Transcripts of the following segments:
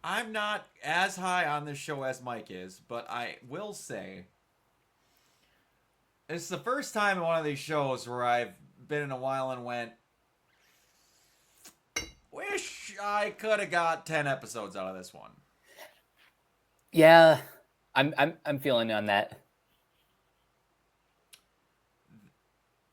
I'm not as high on this show as Mike is, but I will say it's the first time in one of these shows where I've been in a while and went, wish I could have got 10 episodes out of this one. Yeah, I'm feeling on that.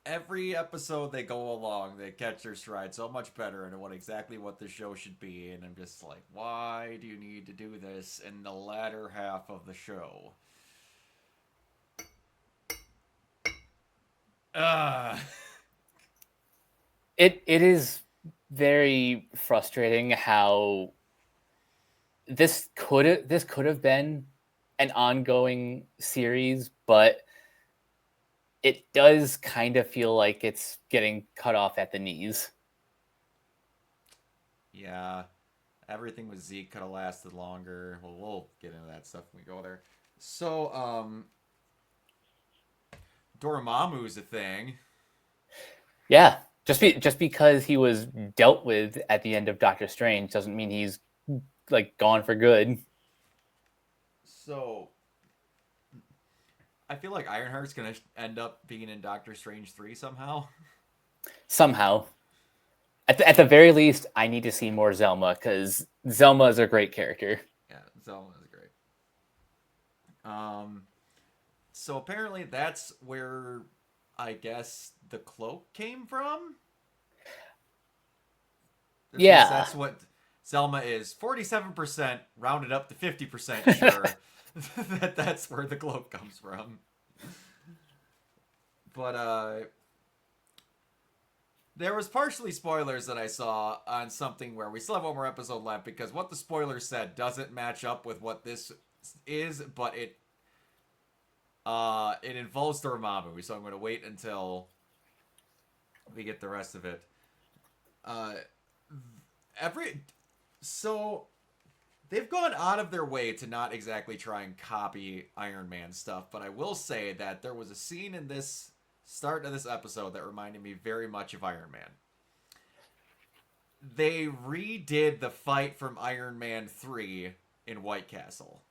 Every episode they go along, they catch their stride so much better into what the show should be, and I'm just like, why do you need to do this in the latter half of the show? Ugh. It is very frustrating how this could have been an ongoing series, but it does kind of feel like it's getting cut off at the knees. Yeah, everything with Zeke could have lasted longer. Well, we'll get into that stuff when we go there. So, Dormammu's a thing. Yeah, just because he was dealt with at the end of Doctor Strange doesn't mean he's like gone for good. So, I feel like Ironheart's gonna end up being in Doctor Strange 3 somehow. Somehow, at the very least, I need to see more Zelma because Zelma is a great character. Yeah, Zelda is great. Um, so apparently that's where I guess the cloak came from. At least Yeah, that's what Selma is. 47% rounded up to 50% sure that that's where the cloak comes from. But there was partially spoilers that I saw on something where we still have one more episode left because what the spoiler said doesn't match up with what this is, but it involves Dormammu, so I'm going to wait until we get the rest of it. Uh, every so they've gone out of their way to not exactly try and copy Iron Man stuff, but I will say that there was a scene in this start of this episode that reminded me very much of Iron Man. They redid the fight from Iron Man 3 in White Castle,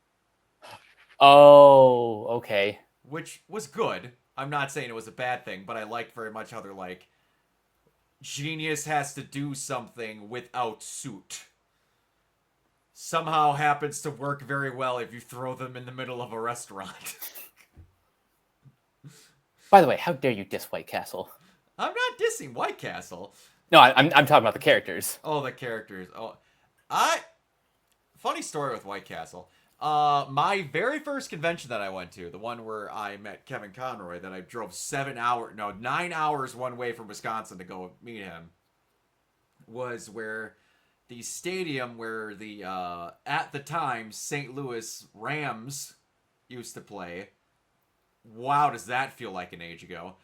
oh, okay. which was good. I'm not saying it was a bad thing, but I liked very much how they're like, genius has to do something without suit. Somehow happens to work very well if you throw them in the middle of a restaurant. By the way, how dare you diss White Castle? I'm not dissing White Castle. No, I'm talking about the characters. Oh, the characters. Oh, I funny story with White Castle. My very first convention that I went to, the one where I met Kevin Conroy, that I drove 7 hours, no, 9 hours one way from Wisconsin to go meet him, was where the stadium where the at the time St. Louis Rams used to play. Wow, does that feel like an age ago?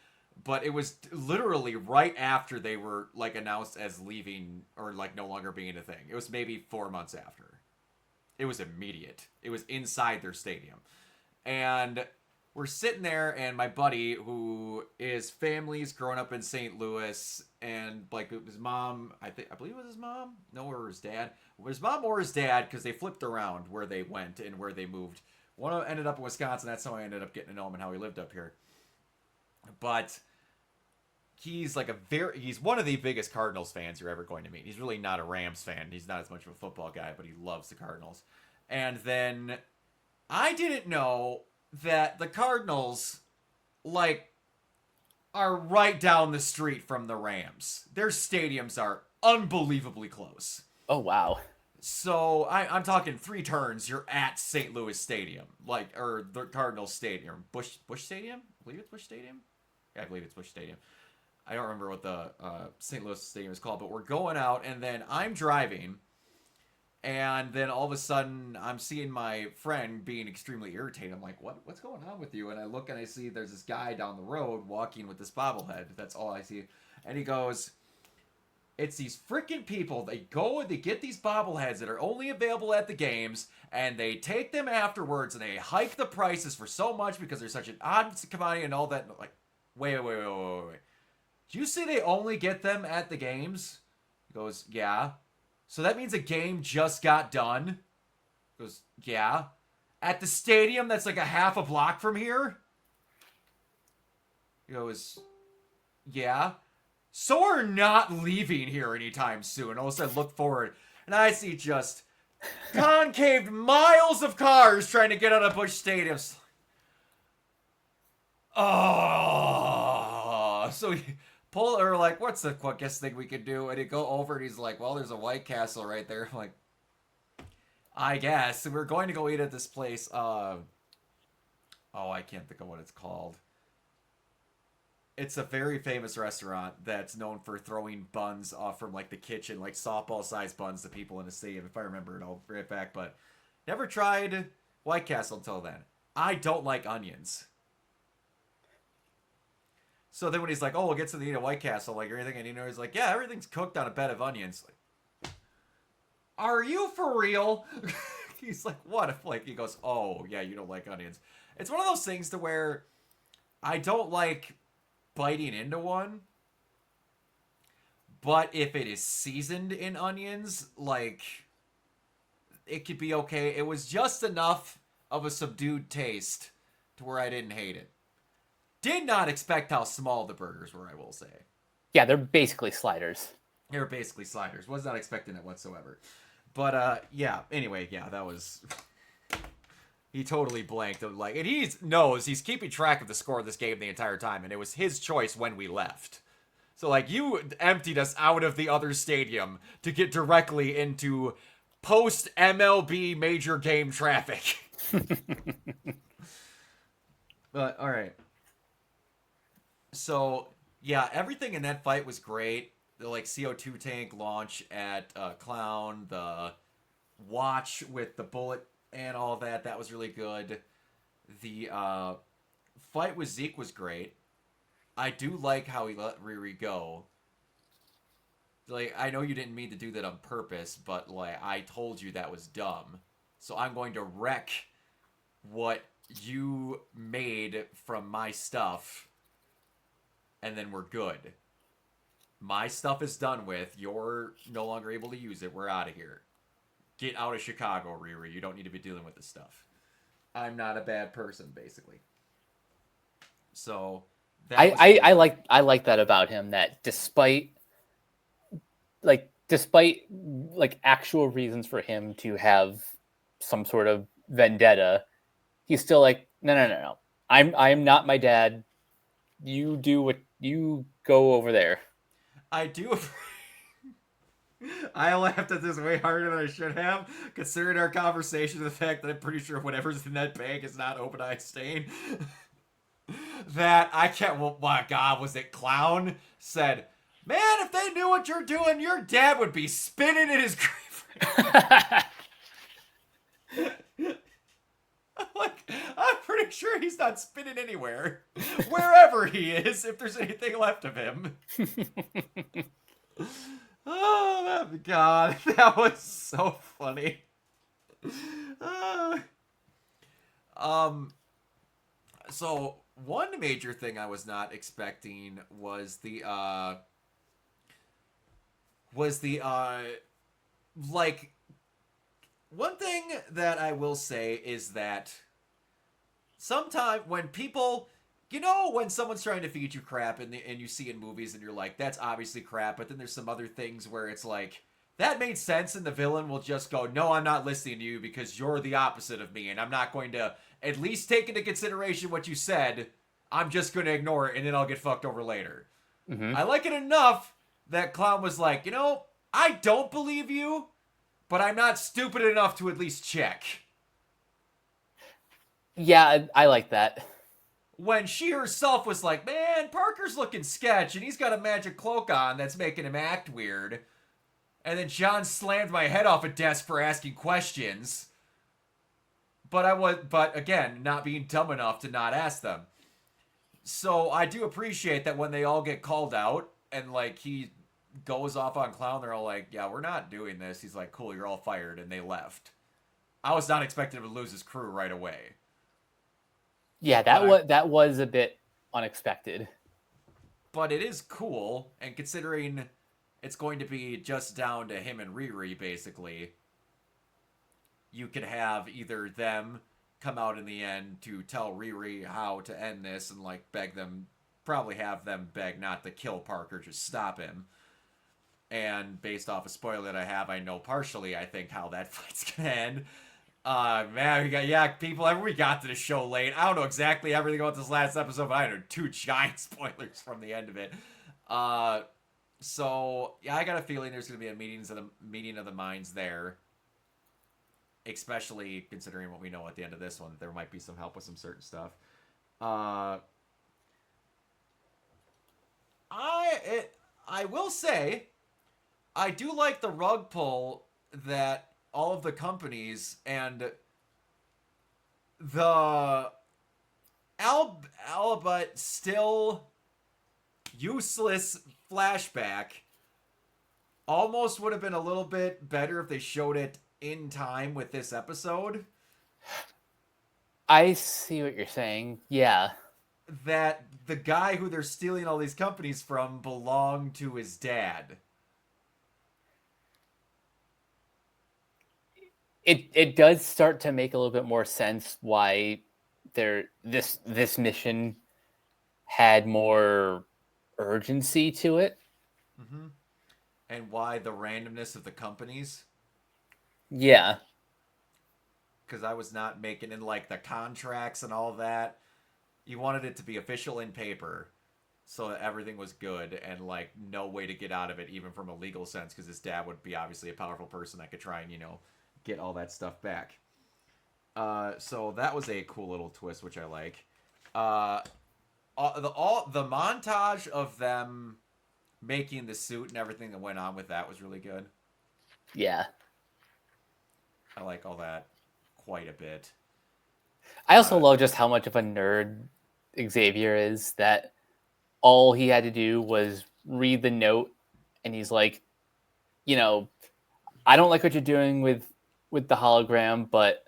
But it was literally right after they were like announced as leaving or like no longer being a thing. It was maybe 4 months after. It was immediate. It was inside their stadium. And we're sitting there, and my buddy, who his family's grown up in St. Louis, and like his mom, I believe it was his mom, no, or his dad, his mom or his dad, because they flipped around where they went and where they moved. One ended up in Wisconsin. That's how I ended up getting to know him and how he lived up here. But he's one of the biggest Cardinals fans you're ever going to meet. He's really not a Rams fan. He's not as much of a football guy, but he loves the Cardinals. And then I didn't know that the Cardinals like are right down the street from the Rams. Their stadiums are unbelievably close. Oh wow. So I'm talking 3 turns. You're at St. Louis Stadium, like or the Cardinals Stadium, Bush Stadium. I believe it's Bush Stadium. Yeah, I believe it's Bush Stadium. I don't remember what the St. Louis Stadium is called, but we're going out, and then I'm driving, and then all of a sudden I'm seeing my friend being extremely irritated. I'm like, what's going on with you? And I look and I see there's this guy down the road walking with this bobblehead. That's all I see. And he goes, it's these freaking people. They go and they get these bobbleheads that are only available at the games, and they take them afterwards, and they hike the prices for so much because they're such an odd commodity and all that. Like, wait. Do you say they only get them at the games? He goes, yeah. So that means a game just got done? Goes, yeah. At the stadium that's like a half a block from here? He goes, yeah. So we're not leaving here anytime soon. All of a sudden, look forward, and I see just concaved miles of cars trying to get out of Busch Stadium. Oh, so he pull or like, what's the quickest thing we could do? And he go over and he's like, well, there's a White Castle right there. I'm like, I guess. So we're going to go eat at this place. Oh, I can't think of what it's called. It's a very famous restaurant that's known for throwing buns off from like the kitchen, like softball sized buns to people in the stadium. If I remember it, I'll bring it back. But never tried White Castle until then. I don't like onions. So then when he's like, "Oh, we'll get to the eat at White Castle, like everything," and he's like, "Yeah, everything's cooked on a bed of onions." Like, are you for real? He's like, "What if like?" He goes, "Oh, yeah, you don't like onions." It's one of those things to where I don't like biting into one, but if it is seasoned in onions, like it could be okay. It was just enough of a subdued taste to where I didn't hate it. Did not expect how small the burgers were, I will say. Yeah, they're basically sliders. They were basically sliders. Was not expecting it whatsoever. But yeah. Anyway, yeah, that was. He totally blanked. Like, and he knows he's keeping track of the score of this game the entire time, and it was his choice when we left. So like, you emptied us out of the other stadium to get directly into post MLB major game traffic. But all right. So yeah, everything in that fight was great. The like CO2 tank launch at Clown, the watch with the bullet and all that, that was really good. The fight with Zeke was great. I do like how he let Riri go. Like, I know you didn't mean to do that on purpose, but like I told you that was dumb. So I'm going to wreck what you made from my stuff, and then we're good. My stuff is done with. You're no longer able to use it. We're out of here. Get out of Chicago, Riri. You don't need to be dealing with this stuff. I'm not a bad person, basically. So that was really I like that about him. That despite like actual reasons for him to have some sort of vendetta, he's still like, no. I'm not my dad. You do what you go over there. I do. I laughed at this way harder than I should have, considering our conversation. The fact that I'm pretty sure whatever's in that bag is not open eye stain. That I can't. Well, my God, was it Clown? Said, "Man, if they knew what you're doing, your dad would be spinning in his grave." Like, I'm pretty sure he's not spinning anywhere. Wherever he is, if there's anything left of him. Oh, my God. That was so funny. Uh, um, so one major thing I was not expecting was the like one thing that I will say is that sometimes when people, when someone's trying to feed you crap and you see in movies and you're like, that's obviously crap, but then there's some other things where it's like, that made sense, and the villain will just go, no, I'm not listening to you because you're the opposite of me, and I'm not going to at least take into consideration what you said. I'm just going to ignore it, and then I'll get fucked over later. Mm-hmm. I like it enough that Clown was like, I don't believe you, but I'm not stupid enough to at least check. Yeah, I like that. When she herself was like, man, Parker's looking sketch, and he's got a magic cloak on that's making him act weird. And then John slammed my head off a desk for asking questions. But again, not being dumb enough to not ask them. So I do appreciate that when they all get called out and like he goes off on Clown, they're all like, yeah, we're not doing this. He's like, cool, you're all fired, and they left. I was not expecting him to lose his crew right away. Yeah, that was a bit unexpected. But it is cool, and considering it's going to be just down to him and Riri, basically, you could have either them come out in the end to tell Riri how to end this and like beg them, probably have them beg not to kill Parker, just stop him. And based off a spoiler that I have, I know partially I think how that fight's gonna end. Man, we got people. We got to the show late. I don't know exactly everything about this last episode, but I know two giant spoilers from the end of it. Uh, so yeah, I got a feeling there's gonna be a meeting of the minds there, especially considering what we know at the end of this one. There might be some help with some certain stuff. Uh, I it, I will say I do like the rug pull that all of the companies and the Albert still useless flashback almost would have been a little bit better if they showed it in time with this episode. I see what you're saying. Yeah. That the guy who they're stealing all these companies from belonged to his dad. It does start to make a little bit more sense why this mission had more urgency to it. Mm-hmm. And why the randomness of the companies. Yeah. Because I was not making in like the contracts and all that. You wanted it to be official in paper so that everything was good and like no way to get out of it even from a legal sense because his dad would be obviously a powerful person that could try and get all that stuff back. So that was a cool little twist which I like. uh the montage of them making the suit and everything that went on with that was really good. Yeah. I like all that quite a bit. I also love just how much of a nerd Xavier is, that all he had to do was read the note and he's like, you know, I don't like what you're doing with the hologram, but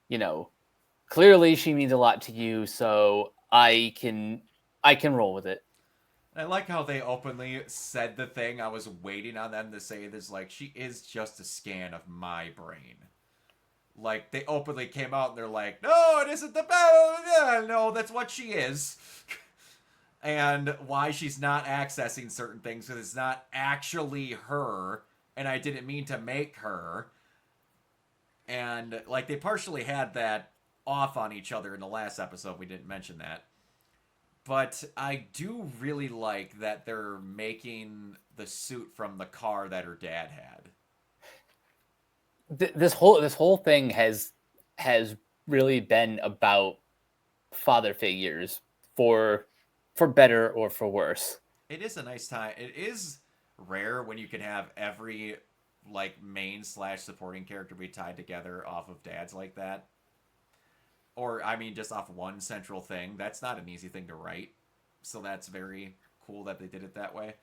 you know, clearly she means a lot to you, so I can roll with it. I like how they openly said the thing. I was waiting on them to say this, like, she is just a scan of my brain. Like, they openly came out and they're like, no, it isn't the bell. No, that's what she is. And why she's not accessing certain things because it's not actually her. And I didn't mean to make her. And, like, they partially had that off on each other in the last episode. We didn't mention that. But I do really like that they're making the suit from the car that her dad had. This whole thing has really been about father figures, for for better or for worse. It is a nice time. It is rare when you can have every like main slash supporting character be tied together off of dads like that. Or I mean just off one central thing. That's not an easy thing to write. So that's very cool that they did it that way.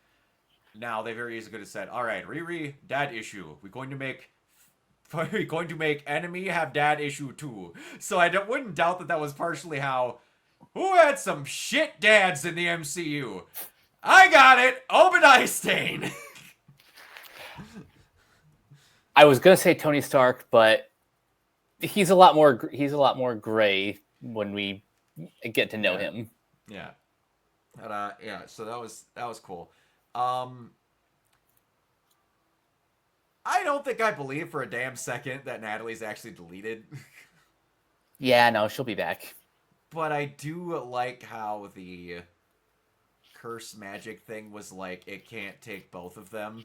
Now they very easily could have said, "All right, Riri, dad issue. We're going to make enemy have dad issue too." So wouldn't doubt that that was partially how. Who had some shit dads in the MCU? I got it, Obadiah Stane. I was gonna say Tony Stark, but he's a lot more gray when we get to know Yeah, him. yeah, but, yeah. So that was cool. Um, I don't think I believe for a damn second that Natalie's actually deleted. Yeah, no, she'll be back. But I do like how the curse magic thing was like it can't take both of them,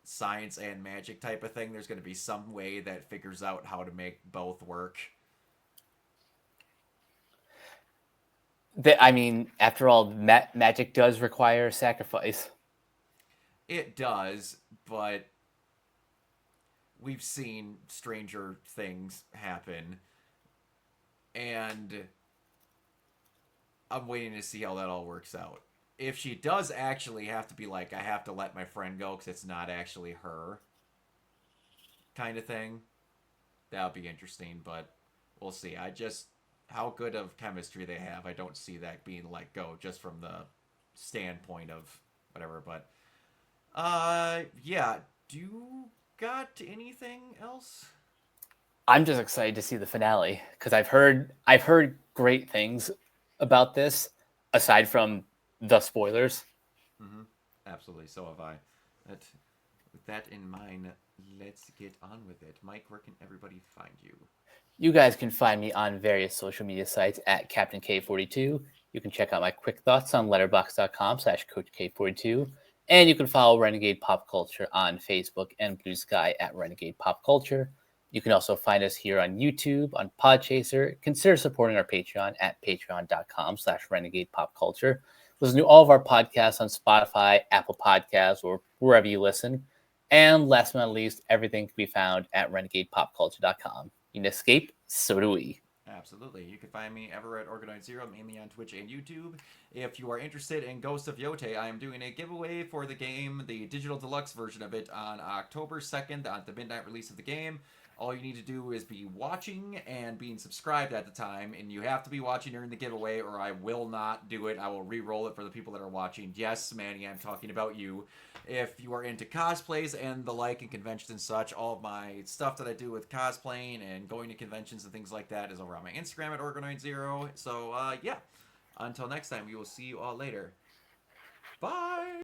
science and magic type of thing. There's going to be some way that figures out how to make both work. I mean, after all, magic does require sacrifice. It does, but we've seen stranger things happen, and I'm waiting to see how that all works out. If she does actually have to be like, I have to let my friend go because it's not actually her, kind of thing, that would be interesting, but we'll see. How good of chemistry they have, I don't see that being let go just from the standpoint of whatever, but, yeah. Do you got anything else? I'm just excited to see the finale because I've heard great things about this aside from the spoilers. Mm-hmm. Absolutely. So have I. That, with that in mind, let's get on with it. Mike, where can everybody find you? You guys can find me on various social media sites at Captain K42. You can check out my quick thoughts on letterbox.com/Coach K42. And you can follow Renegade Pop Culture on Facebook and Blue Sky at Renegade Pop Culture. You can also find us here on YouTube, on Podchaser. Consider supporting our Patreon at patreon.com/Renegade Pop Culture. Listen to all of our podcasts on Spotify, Apple Podcasts, or wherever you listen. And last but not least, everything can be found at renegadepopculture.com. You can escape, so do we. Absolutely. You can find me ever at Organite Zero, mainly on Twitch and YouTube. If you are interested in Ghost of Yote, I am doing a giveaway for the game, the digital deluxe version of it, on October 2nd, on the midnight release of the game. All you need to do is be watching and being subscribed at the time, and you have to be watching during the giveaway, or I will not do it. I will re-roll it for the people that are watching. Yes, Manny, I'm talking about you. If you are into cosplays and the like and conventions and such, all of my stuff that I do with cosplaying and going to conventions and things like that is over on my Instagram at Organoid0. So, yeah. Until next time, we will see you all later. Bye!